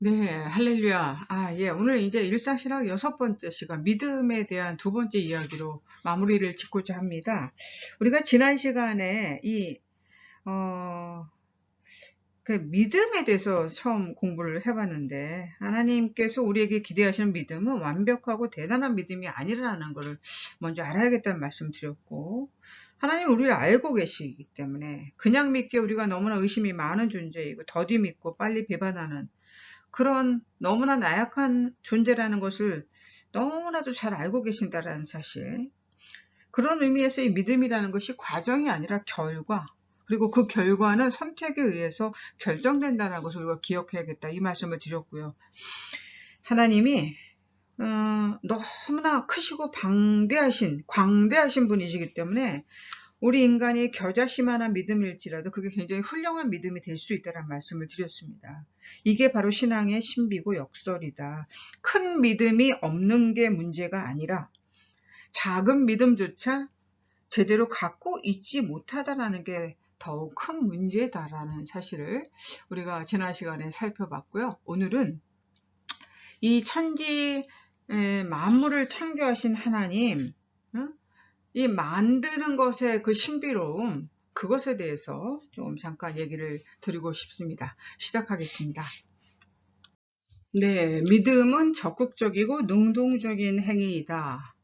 네, 할렐루야. 예, 오늘 이제 일상신학 6번째 시간, 믿음에 대한 2번째 이야기로 마무리를 짓고자 합니다. 우리가 지난 시간에 어, 그 믿음에 대해서 처음 공부를 해봤는데, 하나님께서 우리에게 기대하시는 믿음은 완벽하고 대단한 믿음이 아니라는 것을 먼저 알아야겠다는 말씀 드렸고, 하나님은 우리를 알고 계시기 때문에 그냥 믿기에 우리가 너무나 의심이 많은 존재이고, 더디 믿고 빨리 배반하는 그런 너무나 나약한 존재라는 것을 너무나도 잘 알고 계신다라는 사실. 그런 의미에서 이 믿음이라는 것이 과정이 아니라 결과, 그리고 그 결과는 선택에 의해서 결정된다는 것을 우리가 기억해야겠다, 이 말씀을 드렸고요. 하나님이 너무나 크시고 광대하신 분이시기 때문에 우리 인간이 겨자씨만한 믿음일지라도 그게 굉장히 훌륭한 믿음이 될 수 있다는 말씀을 드렸습니다. 이게 바로 신앙의 신비고 역설이다. 큰 믿음이 없는 게 문제가 아니라 작은 믿음조차 제대로 갖고 있지 못하다라는 게 더욱 큰 문제다라는 사실을 우리가 지난 시간에 살펴봤고요. 오늘은 이 천지 만물을 창조하신 하나님, 이 만드는 것의 그 신비로움, 그것에 대해서 좀 잠깐 얘기를 드리고 싶습니다. 시작하겠습니다. 네, 믿음은 적극적이고 능동적인 행위이다.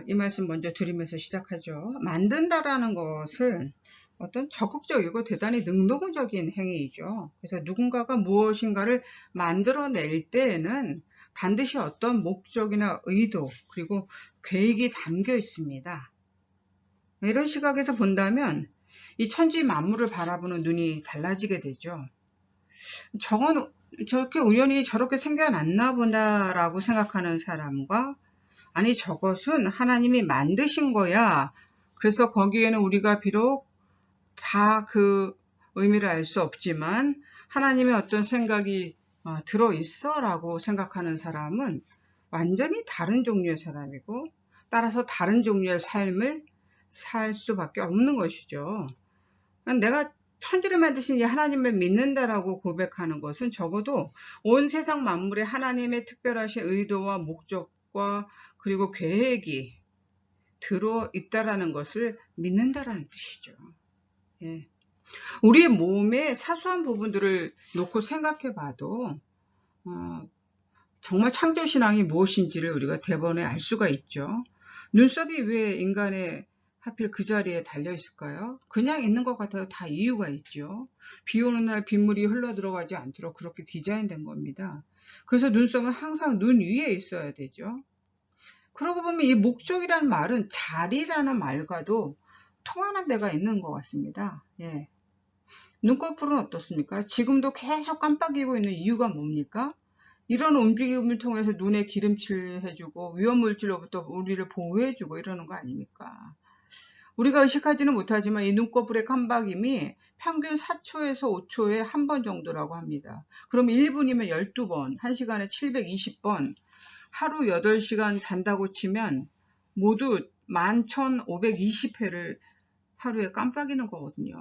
이 말씀 먼저 드리면서 시작하죠. 만든다라는 것은 어떤 적극적이고 대단히 능동적인 행위이죠. 그래서 누군가가 무엇인가를 만들어낼 때에는 반드시 어떤 목적이나 의도, 그리고 계획이 담겨 있습니다. 이런 시각에서 본다면 이 천지 만물을 바라보는 눈이 달라지게 되죠. 저건 저렇게 우연히 저렇게 생겨났나 보다라고 생각하는 사람과, 아니 저것은 하나님이 만드신 거야, 그래서 거기에는 우리가 비록 다 그 의미를 알 수 없지만 하나님의 어떤 생각이 들어있어 라고 생각하는 사람은 완전히 다른 종류의 사람이고, 따라서 다른 종류의 삶을 살 수밖에 없는 것이죠. 내가 천지를 만드신 이 하나님을 믿는다라고 고백하는 것은 적어도 온 세상 만물에 하나님의 특별하신 의도와 목적과 그리고 계획이 들어있다라는 것을 믿는다라는 뜻이죠. 예. 우리의 몸의 사소한 부분들을 놓고 생각해 봐도 정말 창조신앙이 무엇인지를 우리가 대번에 알 수가 있죠. 눈썹이 왜 인간의 하필 그 자리에 달려 있을까요? 그냥 있는 것 같아도 다 이유가 있죠. 비 오는 날 빗물이 흘러 들어가지 않도록 그렇게 디자인된 겁니다. 그래서 눈썹은 항상 눈 위에 있어야 되죠. 그러고 보면 이 목적이라는 말은 자리라는 말과도 통하는 데가 있는 것 같습니다. 예. 눈꺼풀은 어떻습니까? 지금도 계속 깜빡이고 있는 이유가 뭡니까? 이런 움직임을 통해서 눈에 기름칠 해주고 위험물질로부터 우리를 보호해주고 이러는 거 아닙니까? 우리가 의식하지는 못하지만 이 눈꺼풀의 깜박임이 평균 4초에서 5초에 한 번 정도라고 합니다. 그럼 1분이면 12번, 1시간에 720번, 하루 8시간 잔다고 치면 모두 11,520회를 하루에 깜빡이는 거거든요.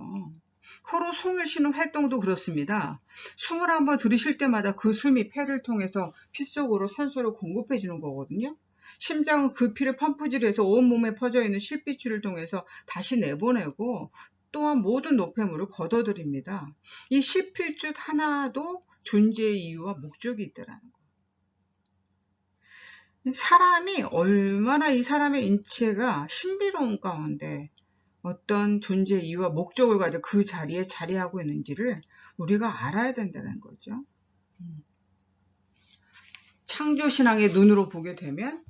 코로 숨을 쉬는 활동도 그렇습니다. 숨을 한번 들이쉴 때마다 그 숨이 폐를 통해서 피 속으로 산소를 공급해 주는 거거든요. 심장은 그 피를 펌프질해서 온몸에 퍼져 있는 실비출을 통해서 다시 내보내고, 또한 모든 노폐물을 걷어들입니다. 이 실필줄 하나도 존재의 이유와 목적이 있다라는 거. 사람이 얼마나 이 사람의 인체가 신비로운 가운데 어떤 존재의 이유와 목적을 가지고 그 자리에 자리하고 있는지를 우리가 알아야 된다는 거죠. 창조신앙의 눈으로 보게 되면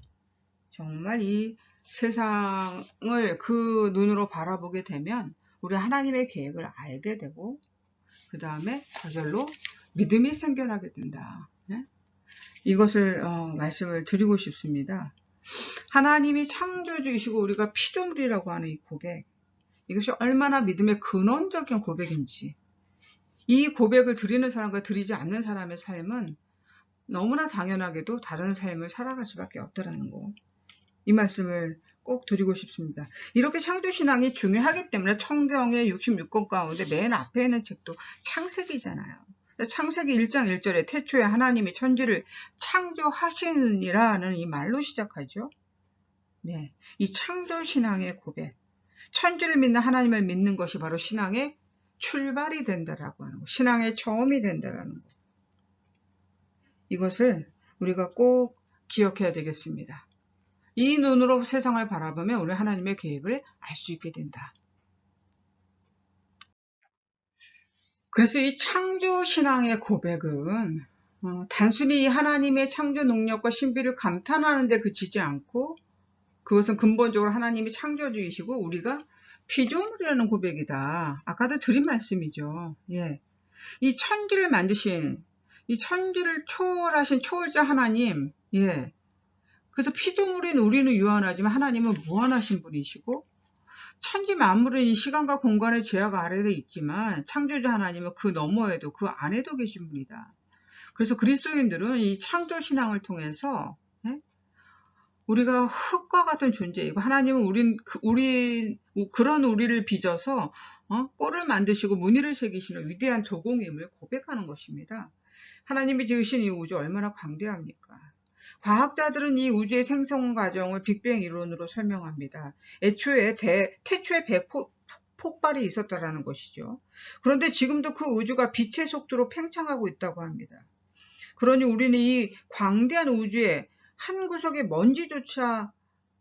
정말 이 세상을 그 눈으로 바라보게 되면 우리 하나님의 계획을 알게 되고, 그 다음에 저절로 믿음이 생겨나게 된다. 이것을 말씀을 드리고 싶습니다. 하나님이 창조주이시고 우리가 피조물이라고 하는 이 고백, 이것이 얼마나 믿음의 근원적인 고백인지, 이 고백을 드리는 사람과 드리지 않는 사람의 삶은 너무나 당연하게도 다른 삶을 살아갈 수밖에 없다라는 거, 이 말씀을 꼭 드리고 싶습니다. 이렇게 창조신앙이 중요하기 때문에 성경의 66권 가운데 맨 앞에 있는 책도 창세기잖아요. 창세기 1장 1절에 태초에 하나님이 천지를 창조하시니라는 이 말로 시작하죠. 네, 이 창조신앙의 고백, 천지를 믿는 하나님을 믿는 것이 바로 신앙의 출발이 된다라고 하는 거, 신앙의 처음이 된다라는 거. 이것을 우리가 꼭 기억해야 되겠습니다. 이 눈으로 세상을 바라보면 우리 하나님의 계획을 알 수 있게 된다. 그래서 이 창조신앙의 고백은 단순히 하나님의 창조 능력과 신비를 감탄하는 데 그치지 않고 그것은 근본적으로 하나님이 창조주이시고 우리가 피조물이라는 고백이다. 아까도 드린 말씀이죠. 예. 이 천지를 만드신, 이 천지를 초월하신 초월자 하나님, 예. 그래서 피조물인 우리는 유한하지만 하나님은 무한하신 분이시고 천지 만물은 이 시간과 공간의 제약 아래에 있지만 창조자 하나님은 그 너머에도 그 안에도 계신 분이다. 그래서 그리스도인들은 이 창조신앙을 통해서 우리가 흙과 같은 존재이고 하나님은 그런 우리를 빚어서 꼴을 만드시고 무늬를 새기시는 위대한 도공임을 고백하는 것입니다. 하나님이 지으신 이 우주 얼마나 광대합니까? 과학자들은 이 우주의 생성 과정을 빅뱅 이론으로 설명합니다. 애초에 태초에 폭발이 있었다라는 것이죠. 그런데 지금도 그 우주가 빛의 속도로 팽창하고 있다고 합니다. 그러니 우리는 이 광대한 우주의 한 구석의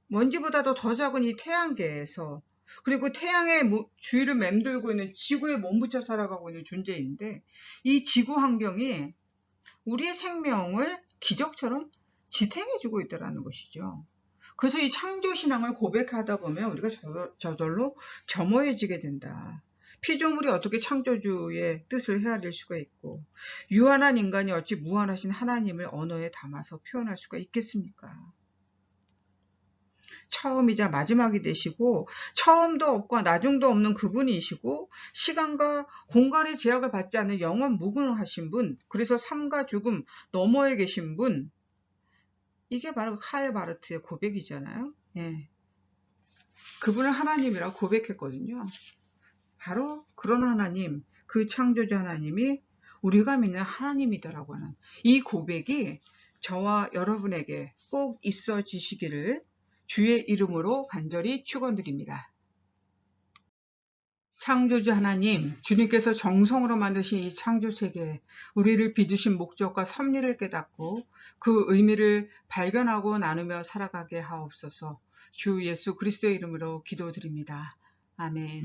먼지보다도 더 작은 이 태양계에서 그리고 태양의 주위를 맴돌고 있는 지구에 몸붙여 살아가고 있는 존재인데 이 지구 환경이 우리의 생명을 기적처럼 지탱해주고 있다는 것이죠. 그래서 이 창조신앙을 고백하다 보면 우리가 저절로 겸허해지게 된다. 피조물이 어떻게 창조주의 뜻을 헤아릴 수가 있고 유한한 인간이 어찌 무한하신 하나님을 언어에 담아서 표현할 수가 있겠습니까? 처음이자 마지막이 되시고 처음도 없고 나중도 없는 그분이시고 시간과 공간의 제약을 받지 않는 영원 무궁하신 분, 그래서 삶과 죽음 너머에 계신 분, 이게 바로 카일 바르트의 고백이잖아요. 예. 그분을 하나님이라고 고백했거든요. 바로 그런 하나님, 그 창조자 하나님이 우리가 믿는 하나님이다라고 하는 이 고백이 저와 여러분에게 꼭 있어지시기를 주의 이름으로 간절히 축원드립니다. 창조주 하나님, 주님께서 정성으로 만드신 이 창조세계에 우리를 빚으신 목적과 섭리를 깨닫고 그 의미를 발견하고 나누며 살아가게 하옵소서. 주 예수 그리스도의 이름으로 기도드립니다. 아멘.